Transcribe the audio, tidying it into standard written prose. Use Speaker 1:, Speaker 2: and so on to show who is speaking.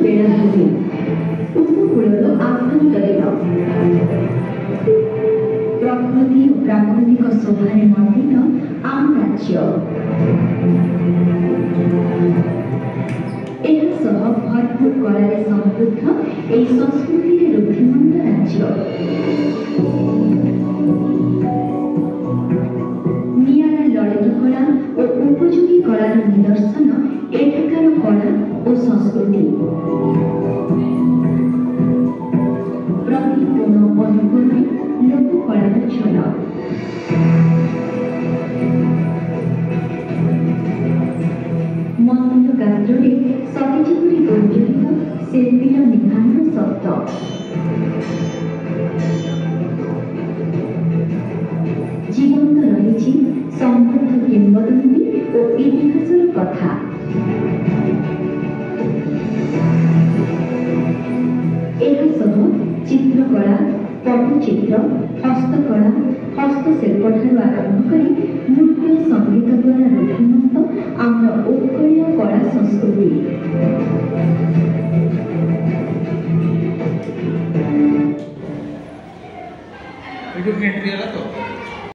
Speaker 1: ବେଳାଭୂମି ଉପକୂଳର ଆଭ୍ୟନ୍ତରୀଣ ପ୍ରକୃତି ଓ ପ୍ରାକୃତିକ ଶୋଭାରେ ମଣ୍ଡିତ ଆମ ରାଜ୍ୟ। ଏହାସହ ଭରପୁର କଳାରେ ସମୃଦ୍ଧ ଏହି ସଂସ୍କୃତିରେ ରୁଦ୍ଧିମନ୍ତ ରାଜ୍ୟ। ନିଆରା ଲଳିତ କଳା ଓ ଉପଯୋଗୀ କଳାର ନିଦର୍ଶନ ଏଠାକାର କଳା ଓ ସଂସ୍କୃତି। ପ୍ରତି କୋଣ ଅନୁକୋଣରେ ଲୋକକଳାର ଝଲକ। ମନ୍ଦିର ଗାତ୍ରରେ ସତେଜପରି ଗୁଞ୍ଜରିତ ଶିଳ୍ପୀର ନିଭାନ ଶବ୍ଦ। ଜୀବନ୍ତ ରହିଛି ସମୃଦ୍ଧ କିମ୍ବଦନ୍ତୀ ଓ ଇତିହାସର କଥା। ଏହାସହ ଚିତ୍ରକଳା, ପଟ୍ଟଚିତ୍ର, ହସ୍ତକଳା, ହସ୍ତଶିଳ୍ପଠାରୁ ଆରମ୍ଭ କରି ନୃତ୍ୟ ସଙ୍ଗୀତ ଦ୍ୱାରା ରୁଦ୍ଧିମନ୍ତ ଆମର ଉତ୍କଳୀୟ କଳା ସଂସ୍କୃତି।
Speaker 2: एंट्री है तो